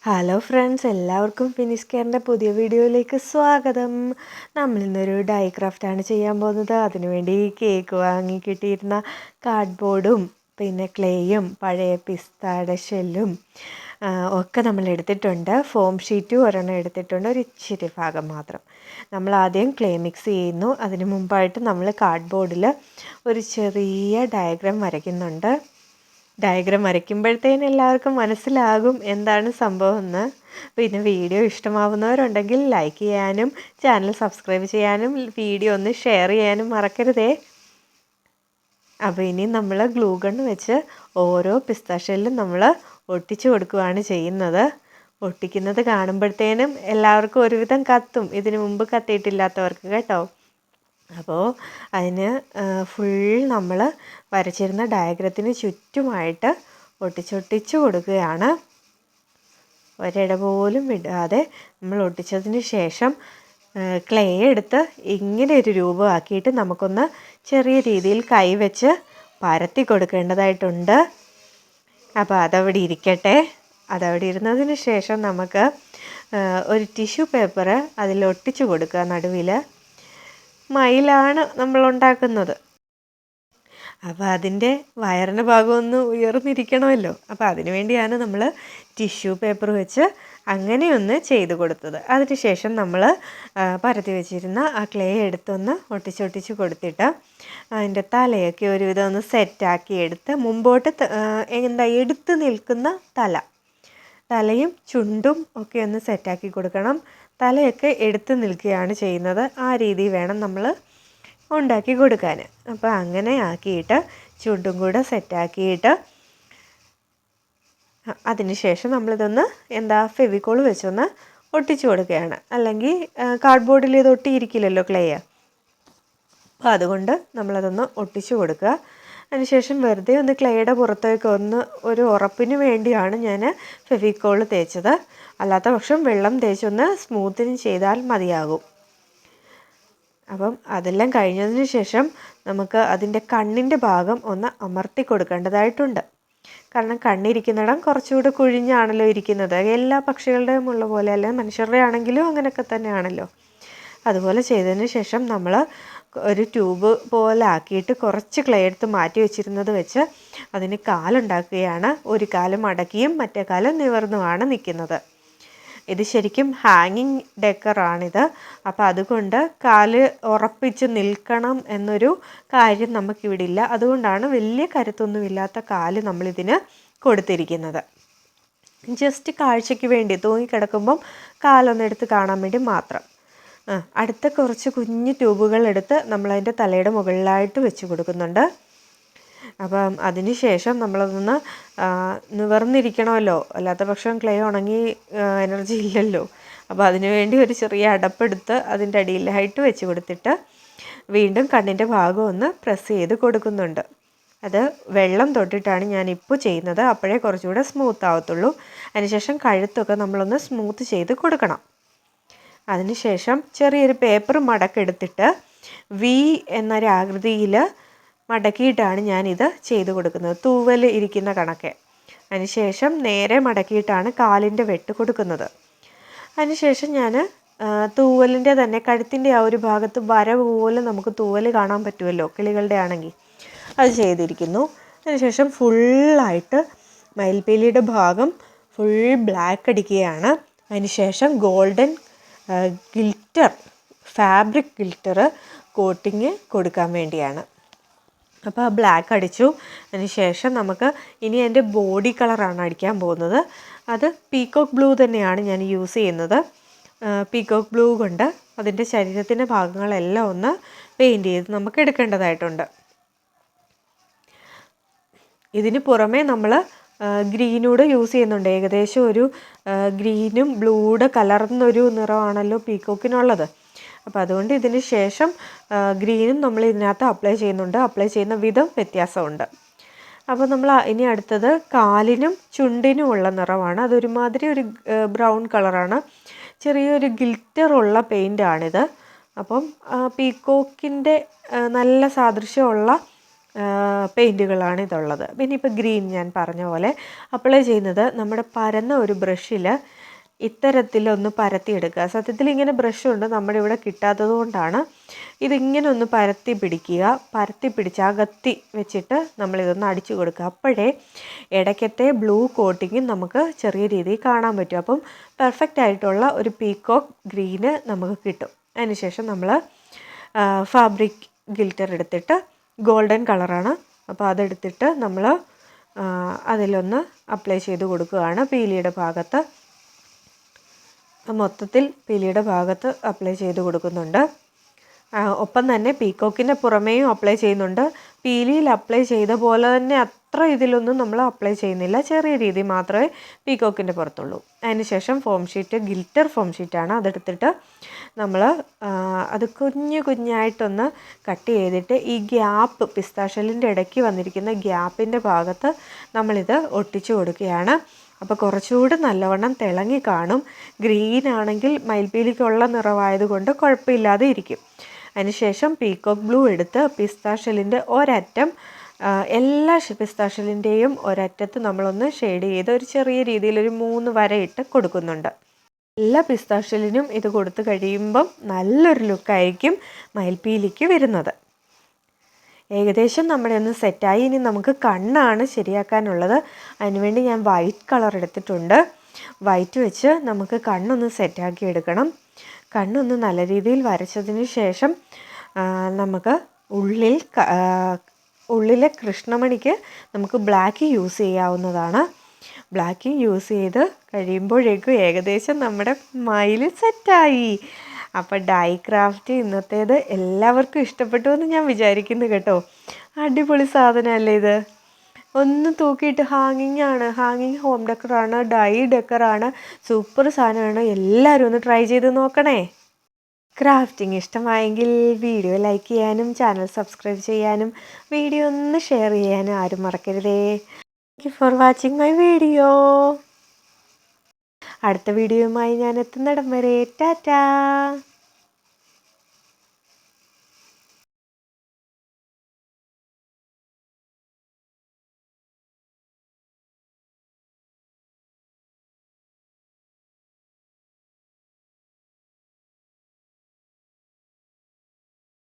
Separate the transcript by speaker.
Speaker 1: Hello friends, എല്ലാവർക്കും finish കെയറിൻ്റെ പുതിയ വീഡിയോയിലേക്ക് സ്വാഗതം. നമ്മളിന്നൊരു ഡൈക്രാഫ്റ്റാണ് ചെയ്യാൻ പോകുന്നത്. അതിനുവേണ്ടി കേക്ക് വാങ്ങി കിട്ടിയിരുന്ന കാർഡ്ബോർഡും പിന്നെ ക്ലേയും പഴയ പിസ്തയുടെ ഷെല്ലും ഒക്കെ നമ്മൾ എടുത്തിട്ടുണ്ട്. ഫോം ഷീറ്റും ഒരെണ്ണം എടുത്തിട്ടുണ്ട്, ഒരു ഇച്ചിരി ഭാഗം മാത്രം. നമ്മൾ ആദ്യം ക്ലേ മിക്സ് ചെയ്യുന്നു. അതിന് മുമ്പായിട്ട് നമ്മൾ കാർഡ്ബോർഡിൽ ഒരു ചെറിയ ഡയഗ്രാം വരയ്ക്കുന്നുണ്ട്. ഡയഗ്രാം വരയ്ക്കുമ്പോഴത്തേന് എല്ലാവർക്കും മനസ്സിലാകും എന്താണ് സംഭവം എന്ന്. പിന്നെ വീഡിയോ ഇഷ്ടമാവുന്നവരുണ്ടെങ്കിൽ ലൈക്ക് ചെയ്യാനും ചാനൽ സബ്സ്ക്രൈബ് ചെയ്യാനും വീഡിയോ ഒന്ന് ഷെയർ ചെയ്യാനും മറക്കരുതേ. അപ്പോൾ ഇനി നമ്മൾ ഗ്ലൂ ഗൺ വെച്ച് ഓരോ പിസ്ത ഷെല്ലും നമ്മൾ ഒട്ടിച്ചു കൊടുക്കുകയാണ് ചെയ്യുന്നത്. ഒട്ടിക്കുന്നത് കാണുമ്പോഴത്തേനും എല്ലാവർക്കും ഒരുവിധം കത്തും, ഇതിനു മുമ്പ് കത്തിയിട്ടില്ലാത്തവർക്ക് കേട്ടോ. അപ്പോൾ അതിന് ഫുൾ നമ്മൾ വരച്ചിരുന്ന ഡയഗ്രത്തിന് ചുറ്റുമായിട്ട് ഒട്ടിച്ചൊട്ടിച്ച് കൊടുക്കുകയാണ്. ഒരിട പോലും വിടാതെ നമ്മൾ ഒട്ടിച്ചതിന് ശേഷം ക്ലേ എടുത്ത് ഇങ്ങനെ ഒരു രൂപമാക്കിയിട്ട് നമുക്കൊന്ന് ചെറിയ രീതിയിൽ കൈവച്ച് പരത്തി കൊടുക്കേണ്ടതായിട്ടുണ്ട്. അപ്പോൾ അതവിടെ ഇരിക്കട്ടെ. അതവിടെ ഇരുന്നതിന് ശേഷം നമുക്ക് ഒരു ടിഷ്യൂ പേപ്പർ അതിൽ ഒട്ടിച്ചു കൊടുക്കുക. നടുവിൽ മയിലാണ് നമ്മൾ ഉണ്ടാക്കുന്നത്. അപ്പോൾ അതിൻ്റെ വയറിൻ്റെ ഭാഗമൊന്ന് ഉയർന്നിരിക്കണമല്ലോ. അപ്പോൾ അതിനു വേണ്ടിയാണ് നമ്മൾ ടിഷ്യൂ പേപ്പർ വെച്ച് അങ്ങനെയൊന്ന് ചെയ്ത് കൊടുത്തത്. അതിനുശേഷം നമ്മൾ പരത്തി വെച്ചിരുന്ന ആ ക്ലേ എടുത്തൊന്ന് ഒട്ടിച്ചൊട്ടിച്ച് കൊടുത്തിട്ട് അതിൻ്റെ തലയൊക്കെ ഒരുവിധം ഒന്ന് സെറ്റാക്കി എടുത്ത് മുമ്പോട്ട് എടുത്ത് നിൽക്കുന്ന തലയും ചുണ്ടും ഒക്കെ ഒന്ന് സെറ്റാക്കി കൊടുക്കണം. തലയൊക്കെ എടുത്ത് നിൽക്കുകയാണ് ചെയ്യുന്നത്. ആ രീതി വേണം നമ്മൾ ഉണ്ടാക്കി കൊടുക്കാൻ. അപ്പോൾ അങ്ങനെ ആക്കിയിട്ട് ചുണ്ടും കൂടെ സെറ്റാക്കിയിട്ട് അതിന് ശേഷം നമ്മളിതൊന്ന് ഫെവിക്കോൾ വെച്ചൊന്ന് ഒട്ടിച്ചു കൊടുക്കുകയാണ്. അല്ലെങ്കിൽ കാർഡ്ബോർഡിൽ ഇത് ഒട്ടിയിരിക്കില്ലല്ലോ ക്ലേ. അപ്പോൾ അതുകൊണ്ട് നമ്മളതൊന്ന് ഒട്ടിച്ചു കൊടുക്കുക. അതിനുശേഷം വെറുതെ ഒന്ന് ക്ലേയുടെ പുറത്തേക്ക് ഒരു ഉറപ്പിന് വേണ്ടിയാണ് ഞാൻ ഫെവിക്കോൾ തേച്ചത്. അല്ലാത്ത പക്ഷം വെള്ളം തേച്ചൊന്ന് സ്മൂത്തിന് ചെയ്താൽ മതിയാകും. അപ്പം അതെല്ലാം കഴിഞ്ഞതിന് ശേഷം നമുക്ക് അതിൻ്റെ കണ്ണിൻ്റെ ഭാഗം ഒന്ന് അമർത്തി കൊടുക്കേണ്ടതായിട്ടുണ്ട്. കാരണം കണ്ണിരിക്കുന്നിടം കുറച്ചുകൂടി കുഴിഞ്ഞാണല്ലോ ഇരിക്കുന്നത്. എല്ലാ പക്ഷികളുടെയും ഉള്ള പോലെ അല്ല, മനുഷ്യരുടെ ആണെങ്കിലും അങ്ങനെയൊക്കെ തന്നെയാണല്ലോ. അതുപോലെ ചെയ്തതിന് ശേഷം നമ്മൾ ഒരു ട്യൂബ് പോലെ ആക്കിയിട്ട് കുറച്ച് ക്ലേ എടുത്ത് മാറ്റി വെച്ചിരുന്നത് വെച്ച് അതിന് കാലുണ്ടാക്കുകയാണ്. ഒരു കാല് മടക്കിയും മറ്റേ കാല് നിവർന്നുമാണ് നിൽക്കുന്നത്. ഇത് ശരിക്കും ഹാങ്ങിങ് ഡെക്കറാണിത്. അപ്പോൾ അതുകൊണ്ട് കാല് ഉറപ്പിച്ച് നിൽക്കണം എന്നൊരു കാര്യം നമുക്കിവിടെ ഇല്ല. അതുകൊണ്ടാണ് വലിയ കരുത്തൊന്നുമില്ലാത്ത കാല് നമ്മളിതിന് കൊടുത്തിരിക്കുന്നത്. ജസ്റ്റ് കാഴ്ചയ്ക്ക് വേണ്ടി തൂങ്ങിക്കിടക്കുമ്പം കാലൊന്നെടുത്ത് കാണാൻ വേണ്ടി മാത്രം. അടുത്ത കുറച്ച് കുഞ്ഞു ട്യൂബുകൾ എടുത്ത് നമ്മളതിൻ്റെ തലയുടെ മുകളിലായിട്ട് വെച്ച് കൊടുക്കുന്നുണ്ട്. അപ്പം അതിന് ശേഷം നമ്മളതൊന്ന് നിവർന്നിരിക്കണമല്ലോ, അല്ലാത്ത പക്ഷം ക്ലേ ഉണങ്ങി എനർജി ഇല്ലല്ലോ. അപ്പോൾ അതിനു വേണ്ടി ഒരു ചെറിയ അടപ്പെടുത്ത് അതിൻ്റെ അടിയിലായിട്ട് വെച്ച് കൊടുത്തിട്ട് വീണ്ടും കണ്ണിൻ്റെ ഭാഗം ഒന്ന് പ്രസ് ചെയ്ത് കൊടുക്കുന്നുണ്ട്. അത് വെള്ളം തൊട്ടിട്ടാണ് ഞാനിപ്പോൾ ചെയ്യുന്നത്. അപ്പോഴേ കുറച്ചുകൂടെ സ്മൂത്ത് ആവത്തുള്ളൂ. അതിനുശേഷം കഴുത്തൊക്കെ നമ്മളൊന്ന് സ്മൂത്ത് ചെയ്ത് കൊടുക്കണം. അതിനുശേഷം ചെറിയൊരു പേപ്പർ മടക്കെടുത്തിട്ട് വി എന്നൊരാകൃതിയിൽ മടക്കിയിട്ടാണ് ഞാനിത് ചെയ്ത് കൊടുക്കുന്നത്, തൂവൽ ഇരിക്കുന്ന കണക്കെ. അതിനുശേഷം നേരെ മടക്കിയിട്ടാണ് കാലിൻ്റെ വെട്ട് കൊടുക്കുന്നത്. അതിനുശേഷം ഞാൻ തൂവലിൻ്റെ തന്നെ കഴുത്തിൻ്റെ ആ ഒരു ഭാഗത്ത് വര പോലെ നമുക്ക് തൂവൽ കാണാൻ പറ്റുമല്ലോ കിളികളുടെ ആണെങ്കിൽ, അത് ചെയ്തിരിക്കുന്നു. അതിനുശേഷം ഫുള്ളായിട്ട് മയിൽപ്പീലിയുടെ ഭാഗം ഫുൾ ബ്ലാക്ക് അടിക്കുകയാണ്. അതിനുശേഷം ഗോൾഡൻ ഫാബ്രിക് ഗിൽറ്റർ കോട്ടിങ് കൊടുക്കാൻ വേണ്ടിയാണ്. അപ്പോൾ ആ ബ്ലാക്ക് അടിച്ചു. അതിന് ശേഷം നമുക്ക് ഇനി എൻ്റെ ബോഡി കളറാണ് അടിക്കാൻ പോകുന്നത്. അത് പീകോക്ക് ബ്ലൂ തന്നെയാണ് ഞാൻ യൂസ് ചെയ്യുന്നത്. പീകോക്ക് ബ്ലൂ കൊണ്ട് അതിൻ്റെ ശരീരത്തിൻ്റെ ഭാഗങ്ങളെല്ലാം ഒന്ന് പെയിൻറ്റ് ചെയ്ത് നമുക്ക് എടുക്കേണ്ടതായിട്ടുണ്ട്. ഇതിന് പുറമേ നമ്മൾ ഗ്രീനൂടെ യൂസ് ചെയ്യുന്നുണ്ട്. ഏകദേശം ഒരു ഗ്രീനും ബ്ലൂയുടെ കലർന്നൊരു നിറമാണല്ലോ പീകോക്കിനുള്ളത്. അപ്പോൾ അതുകൊണ്ട് ഇതിന് ശേഷം ഗ്രീനും നമ്മൾ ഇതിനകത്ത് അപ്ലൈ ചെയ്യുന്നുണ്ട്. അപ്ലൈ ചെയ്യുന്ന വിധം വ്യത്യാസമുണ്ട്. അപ്പോൾ നമ്മൾ ഇനി അടുത്തത് കാലിനും ചുണ്ടിനും ഉള്ള നിറമാണ്. അതൊരുമാതിരി ഒരു ബ്രൗൺ കളറാണ്. ചെറിയൊരു ഗിൽറ്ററുള്ള പെയിൻ്റാണിത്. അപ്പം പീകോക്കിൻ്റെ നല്ല സാദൃശ്യമുള്ള പെയിൻറ്റുകളാണ് ഇതുള്ളത്. പിന്നെ ഇപ്പോൾ ഗ്രീൻ ഞാൻ പറഞ്ഞ പോലെ അപ്ലൈ ചെയ്യുന്നത് നമ്മുടെ പരന്ന ഒരു ബ്രഷിൽ ഇത്തരത്തിലൊന്ന് പരത്തിയെടുക്കുക. സത്യത്തിൽ ഇങ്ങനെ ബ്രഷുണ്ട്, നമ്മുടെ ഇവിടെ കിട്ടാത്തത് കൊണ്ടാണ്. ഇതിങ്ങനെ ഒന്ന് പരത്തി പിടിക്കുക. പരത്തി പിടിച്ച് അകത്തി വെച്ചിട്ട് നമ്മളിതൊന്ന് അടിച്ചു കൊടുക്കുക. അപ്പോഴേ ഇടയ്ക്കത്തെ ബ്ലൂ കോട്ടിങ് നമുക്ക് ചെറിയ രീതിയിൽ കാണാൻ പറ്റും. അപ്പം പെർഫെക്റ്റ് ആയിട്ടുള്ള ഒരു പീക്കോക്ക് ഗ്രീന് നമുക്ക് കിട്ടും. അതിനുശേഷം നമ്മൾ ഫാബ്രിക് ഗിൽറ്റർ എടുത്തിട്ട് ഗോൾഡൻ കളറാണ്, അപ്പോൾ അതെടുത്തിട്ട് നമ്മൾ അതിലൊന്ന് അപ്ലൈ ചെയ്ത് കൊടുക്കുകയാണ്. പീലിയുടെ ഭാഗത്ത് മൊത്തത്തിൽ പീലിയുടെ ഭാഗത്ത് അപ്ലൈ ചെയ്ത് കൊടുക്കുന്നുണ്ട്. ഒപ്പം തന്നെ പീക്കോക്കിൻ്റെ പുറമേയും അപ്ലൈ ചെയ്യുന്നുണ്ട്. പീലിയിൽ അപ്ലൈ ചെയ്ത പോലെ തന്നെ അത്ര ഇതിലൊന്നും നമ്മൾ അപ്ലൈ ചെയ്യുന്നില്ല, ചെറിയ രീതിയിൽ മാത്രമേ പീക്കോക്കിൻ്റെ പുറത്തുള്ളൂ. അതിനുശേഷം ഫോം ഷീറ്റ്, ഗിൽറ്റർ ഫോം ഷീറ്റാണ്, അതെടുത്തിട്ട് നമ്മൾ അത് കുഞ്ഞായിട്ടൊന്ന് കട്ട് ചെയ്തിട്ട് ഈ ഗ്യാപ്പ്, പിസ്താഷെല്ലിൻ്റെ ഇടയ്ക്ക് വന്നിരിക്കുന്ന ഗ്യാപ്പിൻ്റെ ഭാഗത്ത് നമ്മളിത് ഒട്ടിച്ചു കൊടുക്കുകയാണ്. അപ്പോൾ കുറച്ചുകൂടി നല്ലവണ്ണം തിളങ്ങി കാണും. ഗ്രീൻ ആണെങ്കിൽ മയിൽപ്പീലിക്കുള്ള നിറമായതുകൊണ്ട് കുഴപ്പമില്ലാതെ ഇരിക്കും. അതിനുശേഷം പീക്കോക്ക് ബ്ലൂ എടുത്ത് പിസ്താഷെല്ലിൻ്റെ ഒരറ്റം, എല്ലാ പിസ്താഷെല്ലിൻ്റെയും ഒരറ്റത്ത് നമ്മളൊന്ന് ഷെയ്ഡ് ചെയ്ത് ഒരു ചെറിയ രീതിയിലൊരു 3 വരയിട്ട് കൊടുക്കുന്നുണ്ട്. എല്ലാ പിസ്താഷെല്ലിനും ഇത് കൊടുത്തു കഴിയുമ്പം നല്ലൊരു ലുക്കായിരിക്കും മയിൽപ്പീലിക്ക് വരുന്നത്. ഏകദേശം നമ്മുടെ ഒന്ന് സെറ്റായി. ഇനി നമുക്ക് കണ്ണാണ് ശരിയാക്കാനുള്ളത്. അതിനുവേണ്ടി ഞാൻ വൈറ്റ് കളർ എടുത്തിട്ടുണ്ട്. വൈറ്റ് വെച്ച് നമുക്ക് കണ്ണൊന്ന് സെറ്റാക്കി എടുക്കണം. കണ്ണൊന്ന് നല്ല രീതിയിൽ വരച്ചതിന് ശേഷം നമുക്ക് ഉള്ളിലെ കൃഷ്ണമണിക്ക് നമുക്ക് ബ്ലാക്ക് യൂസ് ചെയ്യാവുന്നതാണ്. ബ്ലാക്ക് യൂസ് ചെയ്ത് കഴിയുമ്പോഴേക്കും ഏകദേശം നമ്മുടെ മയിൽ സെറ്റായി. അപ്പോൾ ഡൈക്രാഫ്റ്റ് ഇന്നത്തേത് എല്ലാവർക്കും ഇഷ്ടപ്പെട്ടു എന്ന് ഞാൻ വിചാരിക്കുന്നു കേട്ടോ. അടിപൊളി സാധനമല്ലേ ഇത്? ഒന്ന് തൂക്കിയിട്ട് ഹാങ്ങിങ് ഹോം ഡെക്കറാണ്, ഡൈ ഡെക്കറാണ്, സൂപ്പർ സാധനമാണ്. എല്ലാവരും ഒന്ന് ട്രൈ ചെയ്ത് നോക്കണേ. ക്രാഫ്റ്റിംഗ് ഇഷ്ടമായെങ്കിൽ വീഡിയോ ലൈക്ക് ചെയ്യാനും ചാനൽ സബ്സ്ക്രൈബ് ചെയ്യാനും വീഡിയോ ഒന്ന് ഷെയർ ചെയ്യാനും ആരും മറക്കരുതേ. Thank you for watching my video. അടുത്ത വീഡിയോയുമായി ഞാൻ എത്തുന്നിടം വരെ ടാറ്റാ.